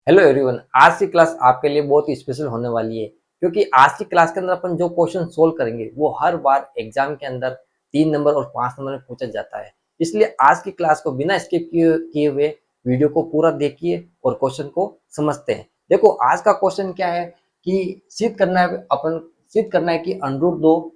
Hello everyone. आज की class आपके लिए बहुत ही स्पेशल होने वाली है क्योंकि आज की क्लास के अंदर अपन जो क्वेश्चन सोल्व करेंगे वो हर बार एग्जाम के अंदर 3 नंबर और 5 नंबर में पूछा जाता है। इसलिए आज की क्लास को बिना स्किप किए हुए वीडियो को पूरा देखिए और क्वेश्चन को समझते हैं। देखो आज का क्वेश्चन क्या है कि सिद्ध करना है कि √2,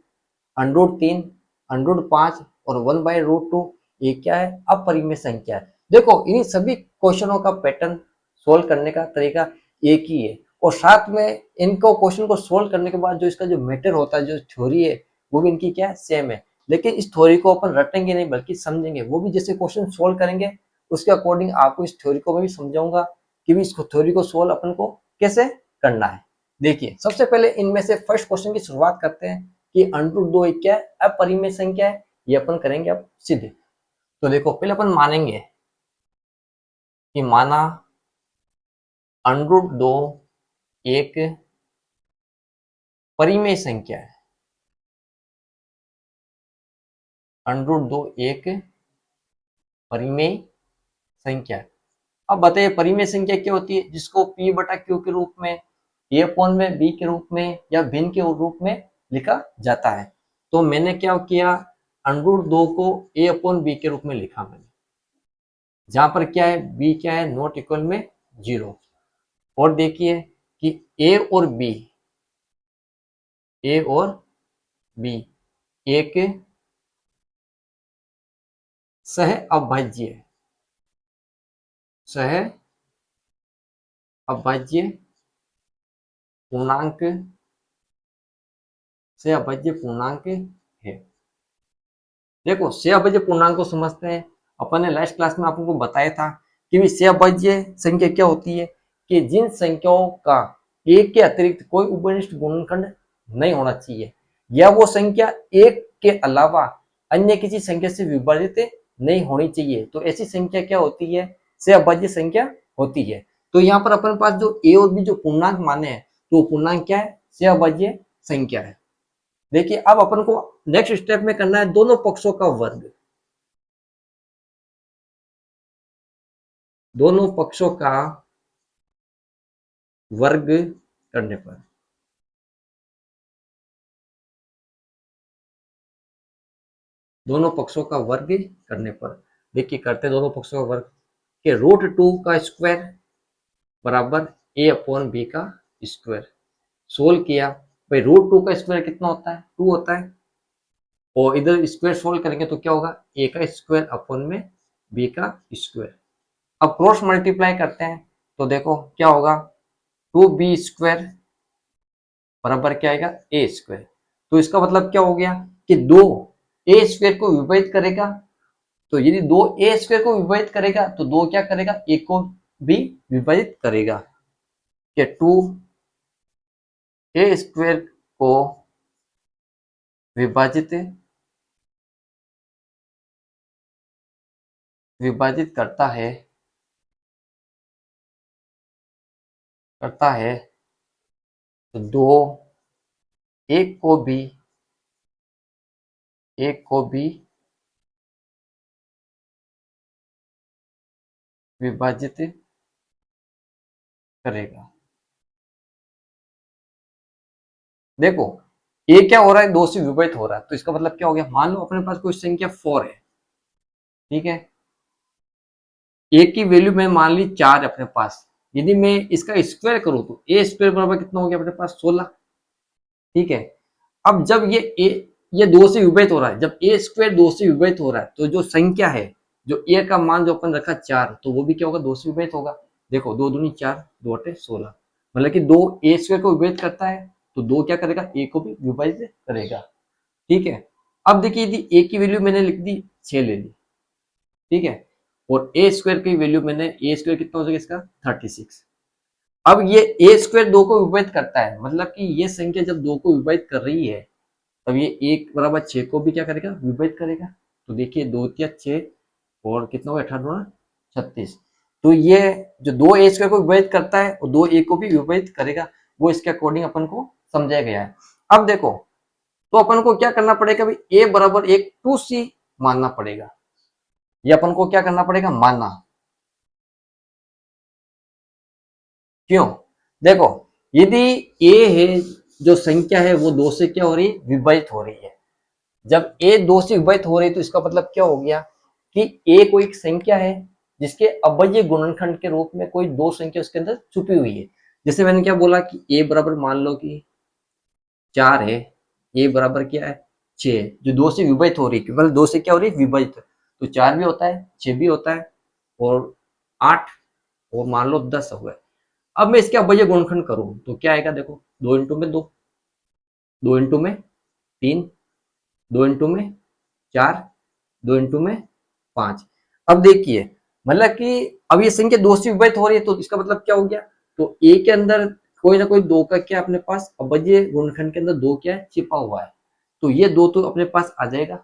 √3, √5 और 1/√2 ये क्या है? अपरिमेय संख्या है। देखो इन सभी क्वेश्चनों का पैटर्न सोल्व करने का तरीका एक ही है और साथ में इनको क्वेश्चन को सोल्व करने के बाद जो इसका जो मैटर होता है, जो थ्योरी है, वो भी इनकी क्या है? सेम है। लेकिन इस थ्योरी को अपन रटेंगे नहीं बल्कि समझेंगे। वो भी जैसे क्वेश्चन सोल्व करेंगे उसके अकॉर्डिंग आपको इस थ्योरी को मैं भी समझाऊंगा कि भी इस थ्योरी को सोल्व अपन को कैसे करना है। देखिए सबसे पहले इनमें से फर्स्ट क्वेश्चन की शुरुआत करते हैं कि √2 एक क्या है? अपरिमेय संख्या है। ये अपन करेंगे अब सिद्ध। तो देखो पहले अपन मानेंगे कि माना √2 एक परिमेय संख्या है। √2 एक परिमेय संख्या है। अब बताइए परिमेय संख्या क्या होती है? जिसको P बटा Q के रूप में, A अपॉन में B के रूप में या भिन्न के रूप में लिखा जाता है। तो मैंने क्या किया, √2 को A अपॉन B के रूप में लिखा मैंने, जहां पर क्या है B क्या है? नॉट इक्वल में 0। और देखिए कि A और B एक सह अभाज्य पूर्णांक से अभाज्य पूर्णांक है। देखो से अभाज्य पूर्णांक को समझते हैं। अपन ने लास्ट क्लास में आपको बताया था कि से अभाज्य संख्या क्या होती है कि जिन संख्याओं का एक के अतिरिक्त कोई उपनिष्ठ गुणनखंड नहीं होना चाहिए या वो संख्या एक के अलावा अन्य किसी संख्या से विभाजित नहीं होनी चाहिए, तो ऐसी संख्या क्या होती है? से अभाज्य संख्या होती है। तो यहाँ पर अपन पास जो ए और बी जो पूर्णांक माने हैं, तो पूर्णांक क्या है? से अभाज्य संख्या है। देखिए अब अपन को नेक्स्ट स्टेप में करना है दोनों पक्षों का वर्ग। दोनों पक्षों का वर्ग करने पर दोनों पक्षों का वर्ग करने पर देखिए करते दोनों पक्षों का वर्ग के √2 का स्क्वायर बराबर A अपॉन B का स्क्वायर। सोल्व किया भाई, √2 का स्क्वायर कितना होता है? 2 होता है। और इधर स्क्वायर सोल्व करेंगे तो क्या होगा? A का स्क्वायर अपॉन में B का स्क्वायर। अब क्रॉस मल्टीप्लाई करते हैं तो देखो क्या होगा, 2B स्क्वायर बराबर क्या आएगा? A square. तो इसका मतलब क्या हो गया कि दो A स्क्वायर को विभाजित करेगा, तो यदि दो A स्क्वायर को विभाजित करेगा तो दो क्या करेगा? A को भी विभाजित करेगा। कि 2A स्क्वायर को विभाजित करता है तो दो एक को भी विभाजित करेगा। देखो ए क्या हो रहा है? 2 से विभाजित हो रहा है, तो इसका मतलब क्या हो गया? मान लो अपने पास कोई संख्या 4 है, ठीक है। ए की वैल्यू में मान ली 4 है अपने पास। यदि मैं इसका स्क्वायर करूं तो ए स्क्वायर बराबर कितना हो गया अपने पास? 16, ठीक है। अब जब ये 2 से विभाजित हो रहा है, जब ए स्क्वायर 2 से विभाजित हो रहा है तो जो संख्या है, जो ए का मान जो अपन रखा 4, तो वो भी क्या होगा? 2 से विभाजित होगा। देखो 2 दूनी 4, 2 अटे 16, मतलब कि 2 ए स्क्वायर को विभाजित करता है तो 2 क्या करेगा? ए को भी विभाजित करेगा, ठीक है। अब देखिए यदि ए की वैल्यू मैंने लिख दी 6 ले ली, ठीक है। और ए स्क्वायर की वैल्यू मैंने, ए स्क्वायर कितना हो जाएगा इसका? 36। अब ये ए स्क्वायर 2 को विभाजित करता है, मतलब कि ये संख्या जब 2 को विभाजित कर रही है तब ये 1 बराबर 6 को भी क्या करेगा? विभाजित करेगा। तो देखिए 2 या 6 और कितना होगा? 18 36। तो ये जो 2 ए स्क्वायर को विभाजित करता है और 2 ए को भी विभाजित करेगा, वो इसके अकॉर्डिंग अपन को समझाया गया है। अब देखो तो अपन को क्या करना पड़ेगा? भाई ए बराबर एक 2C मानना पड़ेगा। ये अपन को क्या करना पड़ेगा? मानना। क्यों? देखो, यदि ए है जो संख्या है वो 2 से क्या हो रही है, विभाजित हो रही है। जब ए 2 से विभाजित हो रही है तो इसका मतलब क्या हो गया कि ए कोई एक संख्या है जिसके अवयव गुणनखंड के रूप में कोई दो संख्या उसके अंदर छुपी हुई है। जैसे मैंने क्या बोला कि ए बराबर मान लो कि 4 है, ए बराबर क्या है 6, जो 2 से विभाजित हो रही है, केवल 2 से क्या हो रही है, विभाजित। तो 4 भी होता है, 6 भी होता है, और 8, और मान लो 10 हो गए। अब मैं इसके अवयव गुणनखंड करूं तो क्या आएगा, देखो 2 इंटू में 2, 2 इंटू में 3, 2 इंटू में 4, 2 इंटू में 5। अब देखिए, मतलब कि अब ये संख्या 2 से विभाजित हो रही है तो इसका मतलब क्या हो गया, तो ए के अंदर कोई ना कोई 2 का क्या अपने पास अवयव गुणनखंड के अंदर 2 क्या है, छिपा हुआ है। तो ये 2 तो अपने पास आ जाएगा,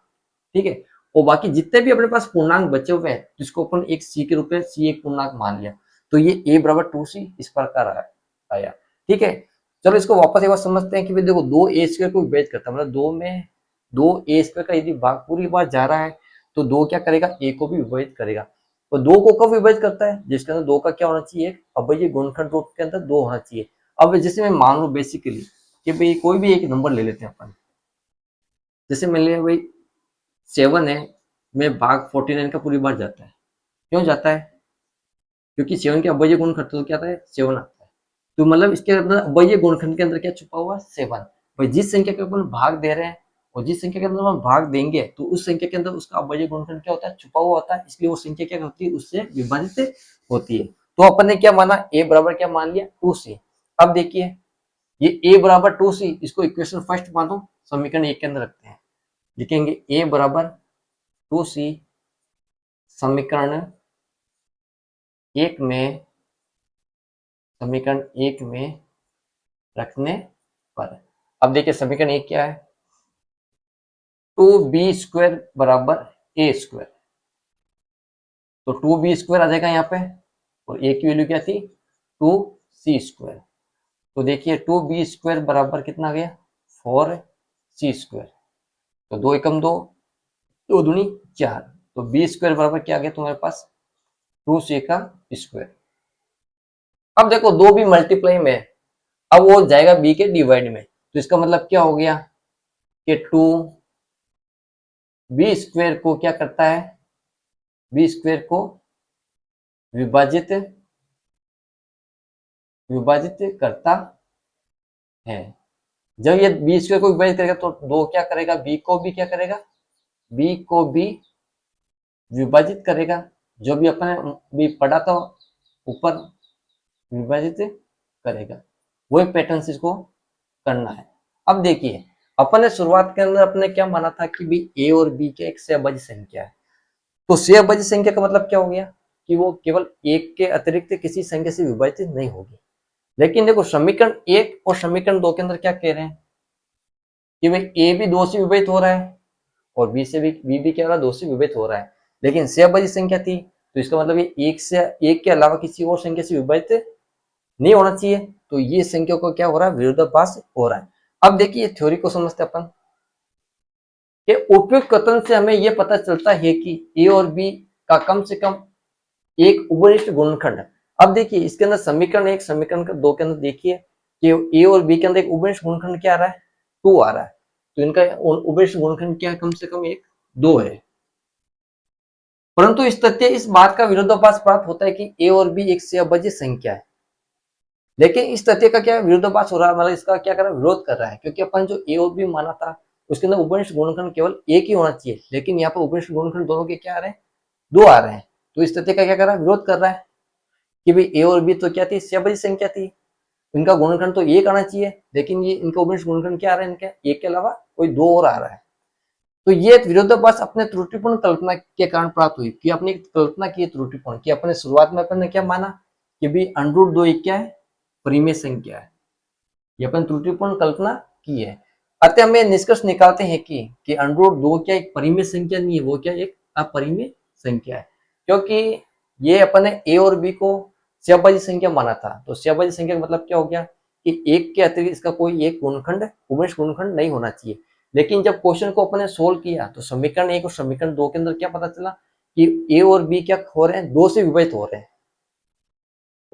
ठीक है। और बाकी जितने भी अपने पास पूर्णांक बचे हुए हैं जिसको अपन एक सी के रूप में सी एक पूर्णांक मान लिया, तो ये ए बराबर 2c इस प्रकार आया, ठीक है। चलो इसको वापस एक बार समझते हैं कि भाई देखो 2a² को विभाजित करता है, मतलब 2 में 2a² का यदि भाग पूरी बार जा रहा है तो 2 क्या करेगा, a को भी विभाजित करेगा। तो 2 को कब विभाजित करता है, जिसके अंदर 2 का क्या होना चाहिए, एक अवयव गुणनखंड रूप के अंदर 2 होना चाहिए। अब जैसे मैं मान लू बेसिकली कि भाई कोई भी एक नंबर ले लेते हैं अपन, जैसे मान लिया भाई 7 है, में भाग 49 का पूरी बार जाता है। क्यों जाता है, क्योंकि 7 के अवयव गुणनखंड तो क्या आता है, 7 आता है। तो मतलब इसके अंदर अवयव गुणनखंड के अंदर क्या छुपा हुआ है, 7। भाई जिस संख्या के अपन भाग दे रहे हैं और जिस संख्या के अंदर हम भाग देंगे तो उस संख्या के अंदर उसका अवयव गुणनखंड क्या होता है, छुपा हुआ होता है, इसलिए वो संख्या क्या होती है, उससे विभाजित होती है। तो अपन ने क्या माना, ए बराबर क्या मान लिया, 2c। अब देखिए ये ए बराबर 2c, इसको इक्वेशन फर्स्ट मानो, समीकरण 1 के अंदर रखते हैं। लिखेंगे ए बराबर 2c समीकरण 1 में, समीकरण 1 में रखने पर। अब देखिए समीकरण 1 क्या है, 2b² बराबर a²। तो 2b² आ जाएगा यहाँ पे, और a की वैल्यू क्या थी, 2c²। तो देखिए 2b² बराबर कितना आ गया, 4c²। तो 2 एकम 2, 2 दूनी 4, तो b² बराबर क्या आ गया तुम्हारे पास, 2c का स्क्वायर। अब देखो 2 भी मल्टीप्लाई में, अब वो जाएगा b के डिवाइड में, तो इसका मतलब क्या हो गया कि 2b² को क्या करता है, b² को विभाजित विभाजित करता है। जब ये b² को विभाजित करेगा तो 2 क्या करेगा, b को भी क्या करेगा, b को भी विभाजित करेगा। जो भी अपने भी पढ़ा था ऊपर, विभाजित करेगा, वही पैटर्न से इसको करना है। अब देखिए अपन ने शुरुआत के अंदर अपने क्या माना था कि भी a और b के एक सहअभाज्य संख्या है। तो सहअभाज्य संख्या का मतलब क्या हो गया कि वो केवल एक के अतिरिक्त किसी संख्या से विभाजित नहीं होगी। लेकिन देखो समीकरण 1 और समीकरण 2 के अंदर क्या कह रहे हैं कि भाई a भी 2 से विभाजित हो रहा है और b भी क्या हो रहा है, 2 से विभाजित हो रहा है। लेकिन सहअभाज्य संख्या थी तो इसका मतलब ये एक के अलावा किसी और संख्या से विभाजित नहीं होना चाहिए। तो ये संख्या को क्या हो रहा है, विरोधाभास हो रहा है। अब देखिए थ्योरी को समझते अपन कि उपयुक्त कथन से हमें यह पता चलता है कि ए और बी का कम से कम एक उभयनिष्ठ गुणनखंड है। अब देखिए इसके अंदर समीकरण 1 समीकरण 2 के अंदर देखिए कि ए और बी के अंदर एक उभयनिष्ठ गुणनखंड क्या आ रहा है, 2 आ रहा है। तो इनका उभयनिष्ठ गुणनखंड क्या है, कम से कम एक 2 है। परंतु इस तथ्य इस बात का विरोधाभास प्राप्त होता है कि ए और बी एक सहअभाज्य संख्या है। लेकिन इस तथ्य का क्या विरोधाभास हो रहा है, मतलब इसका क्या कर रहा है, विरोध कर रहा है, क्योंकि अपन जो ए और बी माना था उसके अंदर उभयनिष्ठ गुणनखंड केवल एक ही होना चाहिए, लेकिन यहाँ पर उभयनिष्ठ गुणनखंड दोनों के क्या आ रहे हैं, 2 आ रहे हैं। तो इस तथ्य का क्या कर रहा है, विरोध कर रहा है कि भाई ए और बी तो क्या थी, सहअभाज्य संख्या थी, इनका गुणनखंड तो एक आना चाहिए, लेकिन ये इनका उभयनिष्ठ गुणनखंड क्या आ रहा है, इनके एक के अलावा कोई 2 और आ रहा है। तो ये विरोधाभास अपने त्रुटिपूर्ण कल्पना के कारण प्राप्त हुई, कि अपने कल्पना की त्रुटिपूर्ण, कि अपने शुरुआत में अपन ने क्या माना कि भाई √2 एक क्या है, परिमेय संख्या है। ये अपन त्रुटिपूर्ण कल्पना की है। अतः हम ये निष्कर्ष निकालते हैं कि √2 क्या एक परिमेय संख्या नहीं है, वो क्या एक अपरिमेय संख्या है। क्योंकि ये अपन ने ए और बी को सहअभाज्य संख्या माना था, तो सहअभाज्य संख्या का मतलब क्या हो गया कि एक के अतिरिक्त इसका कोई एक गुणनखंड उभयनिष्ठ गुणनखंड नहीं होना चाहिए। लेकिन जब क्वेश्चन को अपन ने सोल्व किया तो समीकरण 1 और समीकरण 2 के अंदर क्या पता चला कि ए और बी क्या हो रहे हैं, 2 से विभाजित हो रहे हैं।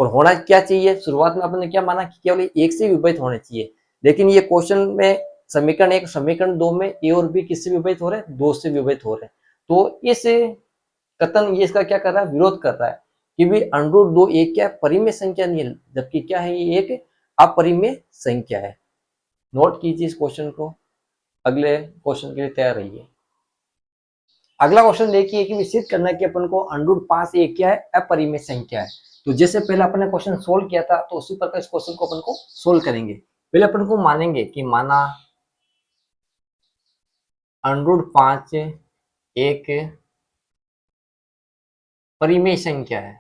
और होना क्या चाहिए, शुरुआत में आपने क्या माना कि केवल एक से विभाजित होने चाहिए, लेकिन ये क्वेश्चन में समीकरण एक समीकरण दो में ए और बी किससे विभाजित हो रहे हैं, दो से विभाजित हो रहे हैं। तो इस कथन ये इसका क्या कर रहा है, विरोध कर रहा है कि भी अंडर दो एक क्या परिमेय संख्या नहीं है, जबकि क्या है ये एक अपरिमेय संख्या है। नोट कीजिए इस क्वेश्चन को, अगले क्वेश्चन के लिए तैयार रहिए। अगला क्वेश्चन देखिए कि सिद्ध करना है कि अपन को अंडर पास एक क्या है, अपरिमेय संख्या है। तो जैसे पहले अपन ने क्वेश्चन सोल्व किया था, तो उसी प्रकार इस क्वेश्चन को अपन को सोल्व करेंगे। पहले अपन को मानेंगे कि माना अंडर पांच एक परिमेय संख्या है,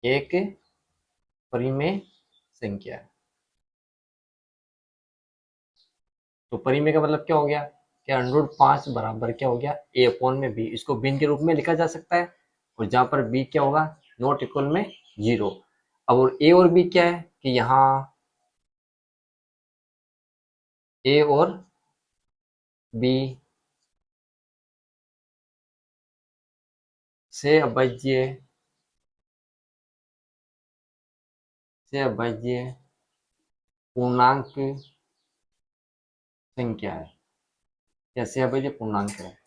एक परिमेय संख्या है। तो परिमेय का मतलब क्या हो गया कि अंडर पांच बराबर क्या हो गया, ए अपॉन में बी। इसको भिन्न के रूप में लिखा जा सकता है, और जहां पर बी क्या होगा, नॉट इक्वल में 0। अब ए और बी क्या है कि यहाँ ए और बी से अभाज्य पूर्णांक संख्या है, या से अभाज्य पूर्णांक है।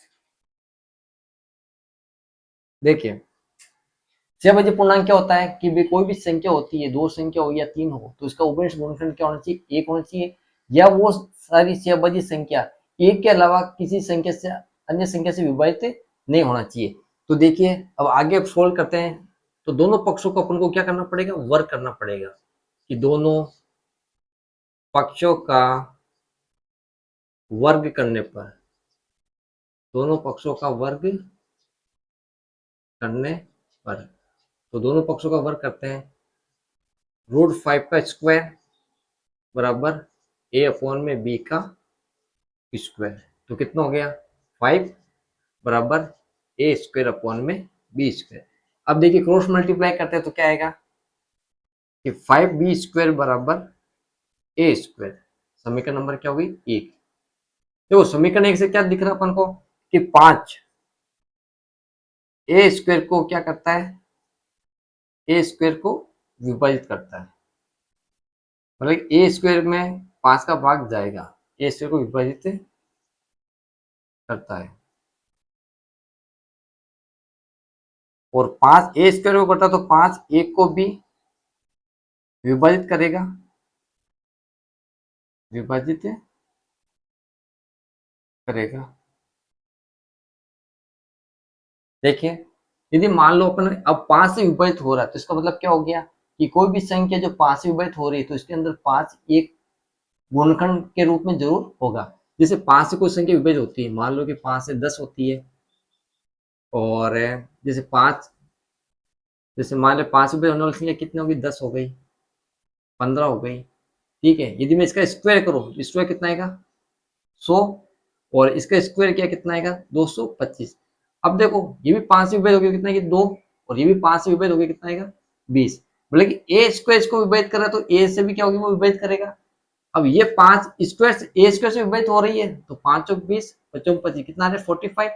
देखिए से अभाज्य पूर्णांक क्या होता है कि भी कोई भी संख्या होती है, दो संख्या हो या तीन हो, तो उसका उभयनिष्ठ गुणनखंड क्या होना चाहिए, एक होना चाहिए, या वो सारी से अभाज्य संख्या एक के अलावा किसी संख्या से अन्य संख्या से विभाजित नहीं होना चाहिए। तो देखिए अब आगे सोल्व करते हैं, तो दोनों पक्षों को अपन को क्या करना पड़ेगा, वर्ग करना पड़ेगा, कि दोनों पक्षों का वर्ग करने पर, दोनों पक्षों का वर्ग करने पर, तो दोनों पक्षों का वर्ग करते हैं, √5 का स्क्वायर बराबर ए अपॉन में बी का स्क्वायर। तो कितना हो गया, 5 बराबर ए स्क्वायर अपॉन में बी स्क्वायर। अब देखिए क्रॉस मल्टीप्लाई करते हैं तो क्या आएगा कि 5b स्क्वायर बराबर ए स्क्वायर। समीकरण नंबर क्या होगी, एक। देखो समीकरण एक से क्या दिख रहा है अपन को कि 5 ए स्क्वायर को क्या करता है, ए स्क्वायर को विभाजित करता है, मतलब ए स्क्वायर में 5 का भाग जाएगा, ए स्क्वायर को विभाजित करता है। और 5 ए स्क्वायर को करता तो 5 एक को भी विभाजित करेगा, विभाजित करेगा। देखिए यदि मान लो अपन अब 5 से विभाजित हो रहा है, तो इसका मतलब क्या हो गया कि कोई भी संख्या जो 5 से विभाजित हो रही है, तो इसके अंदर 5 एक गुणनखंड के रूप में जरूर होगा। जैसे 5 से कोई संख्या विभाजित होती है, मान लो कि 5 से 10 होती है, और जैसे 5, जैसे मान लो 5 से विभाजित होने वाली संख्या कितनी होगी, 10 हो गई, 15 हो गई, ठीक है। यदि मैं इसका स्क्वायर करूं तो स्क्वायर कितना आएगा, 100, और इसका स्क्वायर क्या कितना आएगा, 225। अब देखो ये भी 5 से विभाजित होगी कितना, 2, और ये भी 5 से विभाजित होगी कितना आएगा, 20। मतलब कि ए स्क्वायर इसको विभाजित कर रहा है, तो ए से भी क्या होगी, वो विभाजित करेगा। अब ये 5 स्क्वायर से ए स्क्वायर से विभाजित हो रही है, तो 5 चौक 20, 25 25 कितना आ रहा है, 45।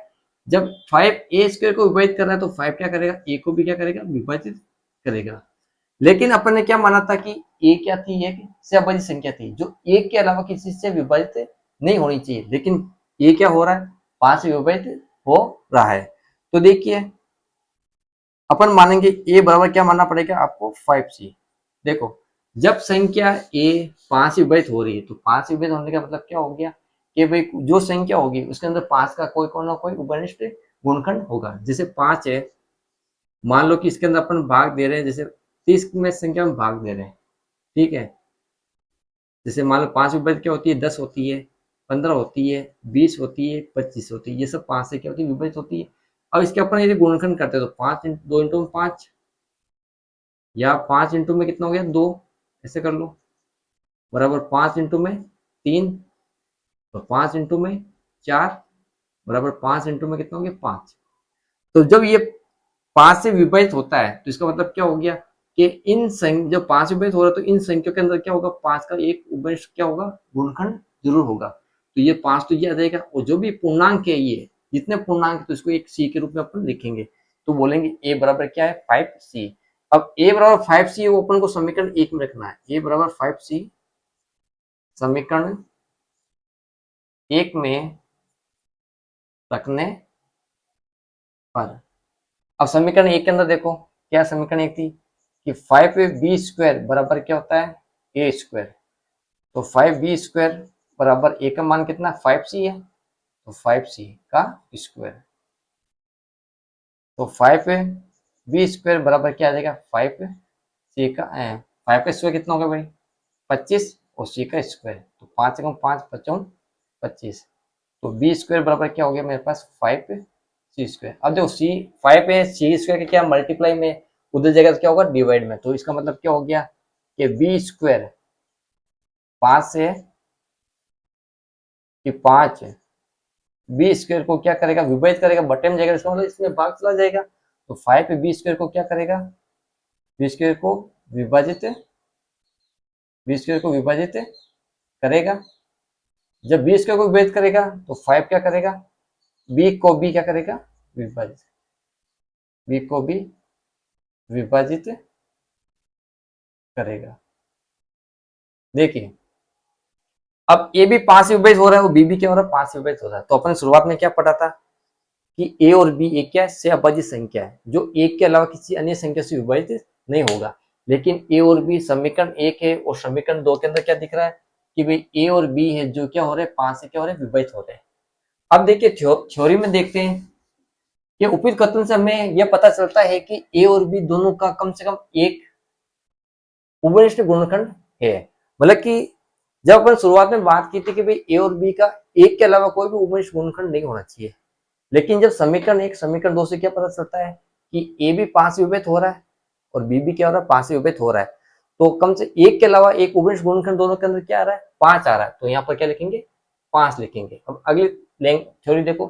जब 5 ए स्क्वायर को विभाजित कर रहा है, तो 5 क्या करेगा, ए को भी क्या करेगा, विभाजित करेगा। लेकिन अपन ने क्या माना था कि ए क्या थी, एक से अभाज्य संख्या थी जो एक के अलावा किसी से विभाजित नहीं होनी चाहिए, लेकिन ये क्या हो रहा है, 5 से विभाजित हो रहा है। तो देखिए अपन मानेंगे ए बराबर क्या मानना पड़ेगा आपको, 5c। देखो जब संख्या ए 5 से विभाजित हो रही है, तो 5 से विभाजित होने का मतलब क्या हो गया कि भाई जो संख्या होगी उसके अंदर 5 का कोई ना कोई उभयनिष्ठ गुणनखंड होगा। जैसे 5 है, मान लो कि इसके अंदर अपन भाग दे रहे हैं, जैसे 30 में संख्या में भाग दे रहे हैं, ठीक है। जैसे मान लो 5 विभाजित क्या होती है, 10 होती है, 15 होती है, 20 होती है, 25 होती है, ये सब 5 से क्या होती है, विभाजित होती है। अब इसके अपन यदि गुणनखंड करते हैं तो 5 2 इंटू में 5, या 5 इंटू में कितना हो गया, 2, ऐसे कर लो, बराबर 5 इंटू में 3, तो 5 इंटू में 4, बराबर 5 इंटू में कितना हो गया, 5। तो जब ये 5 से विभाजित होता है, तो इसका मतलब क्या हो गया कि इन संख्या जब 5 से विभाजित हो रहा है, तो इन संख्याओं के अंदर क्या होगा, 5 का एक उभयनिष्ठ क्या होगा, गुणनखंड जरूर होगा। तो ये 5 तो ये आ जाएगा, और जो भी पूर्णांक है, ये जितने पूर्णांक, तो इसको एक सी के रूप में अपन लिखेंगे, तो बोलेंगे ए बराबर क्या है, 5c। अब a बराबर 5c वो अपन को समीकरण 1 में रखना है। a बराबर 5c समीकरण 1 में रखने पर, अब समीकरण 1 के अंदर देखो क्या समीकरण 1 थी कि 5ab² बराबर क्या होता है a²। तो 5b² बराबर a का मान कितना 5c है, तो 5c का स्क्वायर। तो 5b² बराबर क्या आ जाएगा 5c का 5 का स्क्वायर कितना होगा भाई 25 और c का स्क्वायर, तो 5 कम 5 55 25। तो b² बराबर क्या हो गया मेरे पास 5c²। अब देखो c 5 है c² का क्या मल्टीप्लाई में, उधर जगह क्या होगा डिवाइड में, तो इसका मतलब क्या हो गया कि b² 5 से कि 5 b² को क्या करेगा विभाजित करेगा, बटे में जाएगा, इसका मतलब इसमें भाग चला जाएगा। तो 5 पे b² को क्या करेगा b² को विभाजित b² को विभाजित करेगा। जब b² को विभाजित करेगा तो 5 क्या करेगा b को b क्या करेगा विभाजित, b को b विभाजित करेगा। देखिए अब a भी 5 से विभाजित हो रहा है और b भी क्या हो रहा है 5 से विभाजित हो रहा है। तो अपन शुरुआत में क्या पढ़ा था कि a और b एक क्या है सहअभाज्य संख्या है जो एक के अलावा किसी अन्य संख्या से विभाजित नहीं होगा। लेकिन a और b समीकरण 1 है और समीकरण 2 के अंदर क्या दिख रहा है कि भाई a और b है जो क्या हो रहे हैं 5 से क्या हो रहे हैं विभाजित हो रहे हैं। अब देखिए थ्योरी में देखते हैं कि उपयुक्त कथन से हमें यह पता चलता है कि a और b दोनों का कम से कम एक उभयनिष्ठ गुणनखंड है। मतलब कि जब अपन शुरुआत में बात की थी कि भाई a और b का एक के अलावा कोई भी उभयनिष्ठ गुणनखंड नहीं होना चाहिए, लेकिन जब समीकरण 1 समीकरण 2 से क्या पता चलता है कि a भी 5 से विभाजित हो रहा है और b भी क्या हो रहा है 5 से विभाजित हो रहा है, तो कम से एक के अलावा एक उभयनिष्ठ गुणनखंड दोनों के अंदर क्या आ रहा है 5 आ रहा है, तो यहाँ पर क्या लिखेंगे 5 लिखेंगे। अब अगली थ्योरी देखो,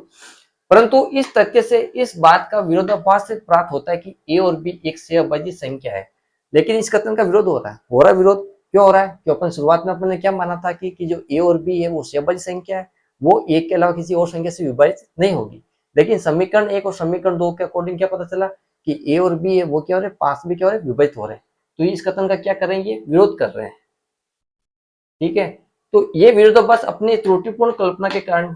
परंतु इस तथ्य से इस बात का विरोधाभास से प्राप्त होता है कि a और b एक सहअभाज्य संख्या है। लेकिन इस कथन का विरोध हो रहा है विरोध क्यों हो रहा है कि अपन शुरुआत में अपन ने क्या माना था कि जो a और b है वो सहअभाज्य संख्या है, वो एक के अलावा किसी और संख्या से विभाजित नहीं होगी। लेकिन समीकरण 1 और समीकरण 2 के अकॉर्डिंग क्या पता चला कि a और b है वो क्या हो रहे हैं 5 भी क्या हो रहे हैं विभाजित हो रहे हैं। तो इस कथन का क्या करेंगे विरोध कर रहे हैं। ठीक है, तो ये विरोधाभास अपनी त्रुटिपूर्ण कल्पना के कारण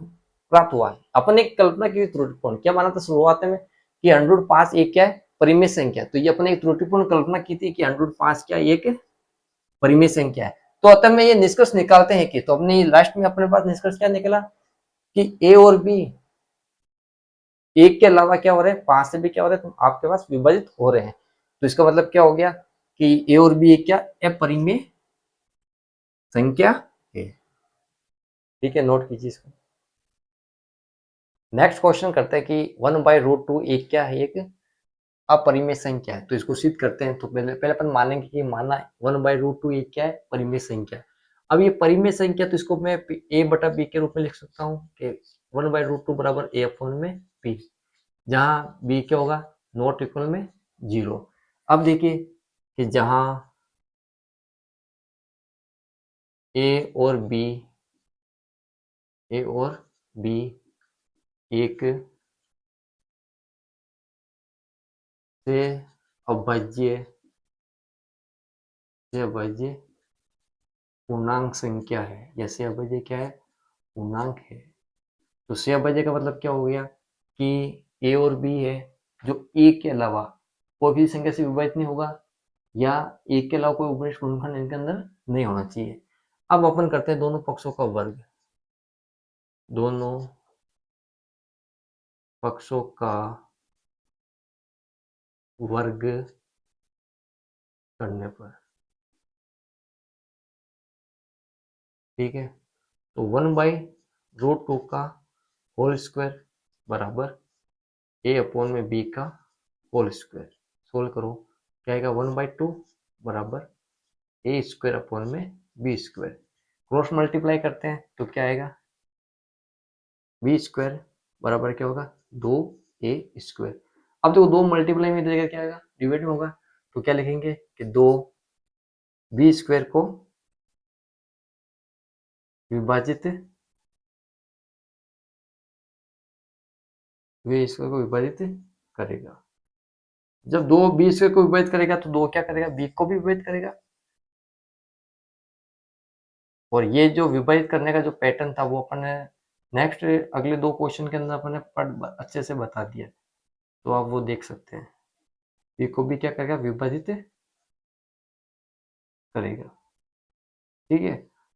प्राप्त हुआ है। अपन एक कल्पना की त्रुटिपूर्ण क्या माना था शुरुआत में कि 105 एक क्या है परिमेय संख्या, तो ये अपने एक त्रुटिपूर्ण कल्पना की थी कि 105 क्या एक परिमेय संख्या है। तो अतः में ये निष्कर्ष निकालते हैं कि, तो अपने लास्ट में अपने पास निष्कर्ष क्या निकला कि ए और बी एक के अलावा क्या हो रहे हैं 5 से भी क्या हो रहे हैं तो आपके पास विभाजित हो रहे हैं। तो इसका मतलब क्या हो गया कि ए और बी एक क्या अपरिमेय संख्या है। ठीक है, नोट कीजिए इसको। नेक्स्ट क्वेश्चन करते हैं कि 1/√2 एक क्या है एक अपरिमेय संख्या है। तो इसको सिद्ध करते हैं। तो पहले पहले अपन मानेंगे कि माना 1/√2 एक क्या है परिमेय संख्या। अब ये परिमेय संख्या तो इसको मैं a बटा b के रूप में लिख सकता हूँ कि 1/√2 बराबर a अपॉन में p, जहाँ b क्या होगा नॉट इक्वल में 0। अब देखिए कि जहाँ a और b एक से अभाज्य पूर्णांक संख्या है, जैसे अभाज्य क्या है पूर्णांक है। तो से अभाज्य का मतलब क्या हो गया कि ए और बी है जो एक के अलावा कोई भी संख्या से विभाजित नहीं होगा या एक के अलावा कोई उपनिष्ठ गुणनखंड इनके अंदर नहीं होना चाहिए। अब अपन करते हैं दोनों पक्षों का वर्ग, दोनों पक्षों का वर्ग करने पर, ठीक है, तो 1/√2 का होल स्क्वायर बराबर ए अपॉन में बी का होल स्क्वायर। सोल्व करो क्या आएगा 1/2 बराबर ए स्क्वायर अपॉन में बी स्क्वायर। क्रॉस मल्टीप्लाई करते हैं तो क्या आएगा बी स्क्वायर बराबर क्या होगा 2a²। अब देखो 2 मल्टीप्लाई में जगह क्या आएगा डिवाइड में होगा, तो क्या लिखेंगे कि 2b² को विभाजित वे स्क्वायर को विभाजित करेगा। जब दो बी स्क्वायर को विभाजित करेगा तो दो क्या करेगा, बी को भी विभाजित करेगा। और ये जो विभाजित करने का जो पैटर्न था वो अपन ने नेक्स्ट अगले दो क्वेश्चन के अंदर अपन ने पढ़ अच्छे से बता दिया, तो आप वो देख सकते हैं। बी को भी क्या करेगा, विभाजित करेगा। ठीक है,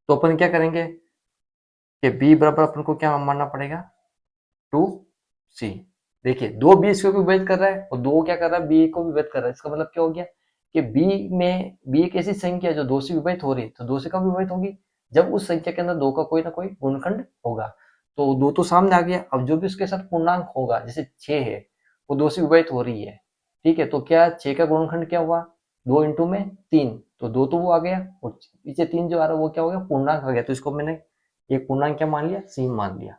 तो अपन क्या करेंगे कि बी बराबर अपन को क्या मानना पड़ेगा, 2c। देखिए दो बी इसको विभाजित कर रहा है और दो क्या कर रहा है, बी को विभाजित कर रहा है। इसका मतलब क्या हो गया कि बी एक ऐसी संख्या है जो दो से विभाजित हो रही है, तो दो से कब विभाजित होगी, जब उस संख्या के अंदर दो का कोई ना कोई गुणनखंड होगा। तो दो तो सामने आ गया, अब जो भी उसके साथ पूर्णांक होगा, जैसे 6 है वो दो से विभाजित हो रही है। ठीक है, तो क्या 6 का गुणनखंड क्या हुआ, 2 इंटू में 3, तो दो तो वो आ गया और पीछे 3 जो आ रहा है वो क्या हो गया, पूर्णांक आ गया। तो इसको मैंने एक पूर्णांक क्या मान लिया, सी मान लिया।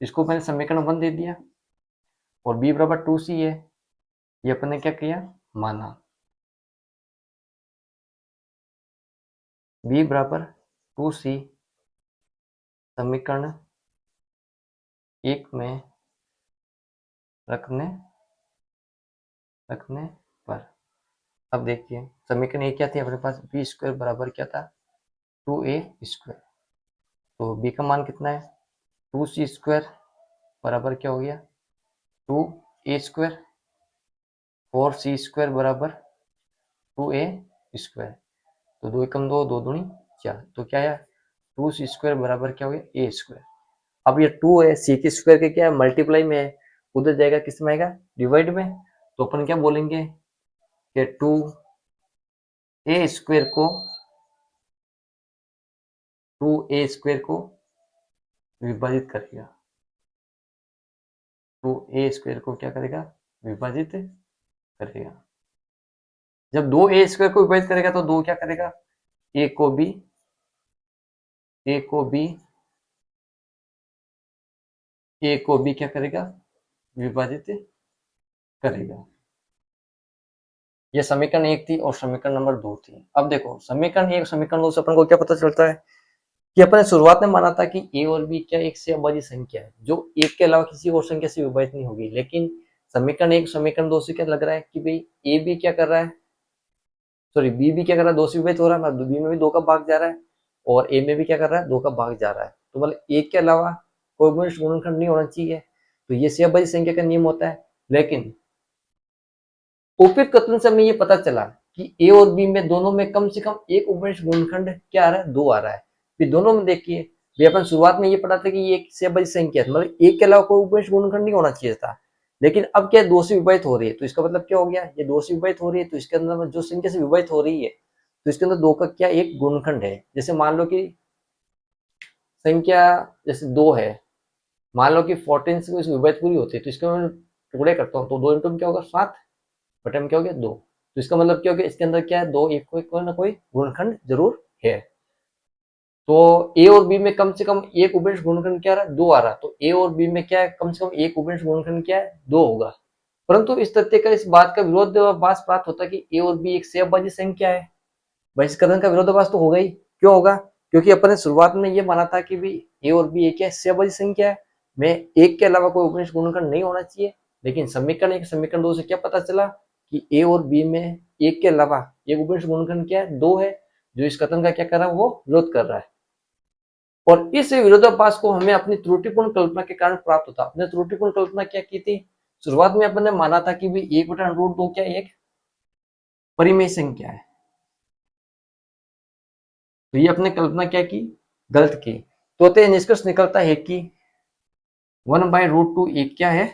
इसको मैंने समीकरण 1 दे दिया और b बराबर 2c है, ये अपन ने क्या किया, माना। b बराबर 2c समीकरण 1 में रखने रखने पर, अब देखिए समीकरण एक क्या थी अपने पास, बी स्क्वायर बराबर क्या था, 2a स्क्वायर। तो b का मान कितना है, 2c स्क्वायर बराबर क्या हो गया, 2a स्क्वायर। 4c स्क्वायर बराबर 2a स्क्वायर। तो दो एकम दो, दो दूनी चार, तो क्या है 2c स्क्वायर बराबर क्या हो गया, a स्क्वायर। अब ये 2 है, सी के स्क्वायर के क्या है, मल्टीप्लाई में है, उधर जाएगा किस में आएगा, डिवाइड में। तो अपन क्या बोलेंगे कि 2a स्क्वायर को 2a स्क्वायर को विभाजित करेगा, 2a स्क्वायर को क्या करेगा, विभाजित करेगा। जब दो ए स्क्वायर को विभाजित करेगा तो दो क्या करेगा, ए को भी क्या करेगा, विभाजित करेगा। ये समीकरण एक थी और समीकरण नंबर 2 थी। अब देखो समीकरण एक समीकरण 2 से अपन को क्या पता चलता है कि अपन ने शुरुआत में माना था कि ए और बी क्या एक से अभाज्य संख्या है जो एक के अलावा किसी और संख्या से विभाजित नहीं होगी। लेकिन समीकरण एक समीकरण 2 से क्या लग रहा है कि भाई ए भी क्या कर रहा है, सॉरी बी भी क्या कर रहा है, दो से विभाजित हो रहा है, मतलब बी में भी दो का भाग जा रहा है और ए में भी क्या कर रहा है, दो का भाग जा रहा है। तो मतलब एक के अलावा कोई गुणनखंड नहीं होना चाहिए, तो ये से अभाज्य संख्या का नियम होता है। लेकिन उपयुक्त कथन से हमें ये पता चला कि ए और बी में दोनों में कम से कम एक उपनिष्ठ गुणनखंड क्या आ रहा है, दो आ रहा है। फिर दोनों में देखिए भी अपन शुरुआत में ये पढ़ा था कि ये एक से अभाज्य संख्या है, मतलब एक के अलावा कोई उपनिष्ठ गुणनखंड नहीं होना चाहिए था। लेकिन अब क्या दो से विभाजित हो रही है, तो इसका मतलब क्या हो गया, ये दो से विभाजित हो रही है तो इसके अंदर जो संख्या से विभाजित हो रही है तो इसके अंदर दो का क्या एक गुणनखंड है। जैसे मान लो कि संख्या जैसे दो है, मान लो कि 14 से इसकी विभाजित पूरी होती है तो इसके मैं टुकड़े करता हूँ तो दो इंटू में क्या होगा 7 बटे में क्या हो गया 2। तो इसका मतलब क्या हो गया, इसके अंदर क्या है, दो एक कोई ना कोई गुणनखंड जरूर है। तो ए और बी में कम से कम एक उभयनिष्ठ गुणनखंड क्या आ रहा है, दो आ रहा है। तो ए और बी में क्या है, कम से कम एक उभयनिष्ठ गुणनखंड क्या है, दो होगा। परंतु इस तथ्य का इस बात का विरोधाभास प्राप्त होता है कि ए और बी एक से अभाज्य संख्या है। भाई इस कथन का विरोधाभास तो होगा ही, क्यों होगा, क्योंकि अपन ने शुरुआत में ये माना था कि भी ए और बी एक से अभाज्य संख्या है, में एक के अलावा कोई उपनिष्ठ गुणनखंड नहीं होना चाहिए। लेकिन समीकरण एक समीकरण दो से क्या पता चला कि ए और बी में एक के अलावा एक उपनिष्ठ गुणनखंड क्या है, दो है, जो इस कथन का क्या कर रहा है, वो विरोध कर रहा है। और इस विरोधाभास को हमें अपनी त्रुटिपूर्ण कल्पना के कारण प्राप्त होता। अपने त्रुटिपूर्ण कल्पना क्या की थी, शुरुआत में अपन ने माना था कि भी एक बटा रूट दो क्या एक परिमेय संख्या है। तो ये अपने कल्पना क्या की, गलत की। तो निष्कर्ष निकलता है कि 1/√2 एक क्या है,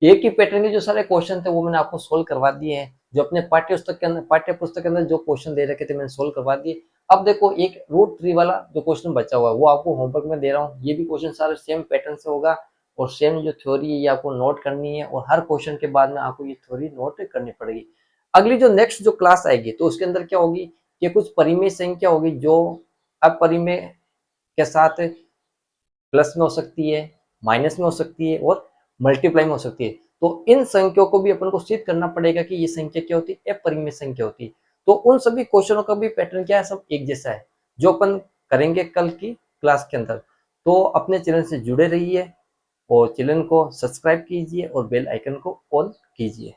एक ही पैटर्न के जो सारे क्वेश्चन थे वो मैंने आपको सोल्व करवा दिए हैं। जो अपने पाठ्य पुस्तक के अंदर जो क्वेश्चन दे रखे थे मैंने सोल्व करवा दिए। अब देखो एक √3 वाला जो क्वेश्चन बचा हुआ है वो आपको होमवर्क में दे रहा हूँ। ये भी क्वेश्चन सारे सेम पैटर्न से होगा और सेम जो थ्योरी है ये आपको नोट करनी है और हर क्वेश्चन के बाद में आपको ये थ्योरी नोट करनी पड़ेगी। अगली जो नेक्स्ट जो क्लास आएगी तो उसके अंदर क्या होगी कि कुछ परिमेय संख्या होगी जो अपरिमेय के साथ प्लस में हो सकती है, माइनस में हो सकती है और मल्टीप्लाई में हो सकती है। तो इन संख्याओं को भी अपन को सिद्ध करना पड़ेगा कि ये संख्या क्या होती है, अपरिमेय संख्या होती है। तो उन सभी क्वेश्चनों का भी पैटर्न क्या है, सब एक जैसा है, जो अपन करेंगे कल की क्लास के अंदर। तो अपने चैनल से जुड़े रहिए और चैनल को सब्सक्राइब कीजिए और बेल आइकन को ऑन कीजिए।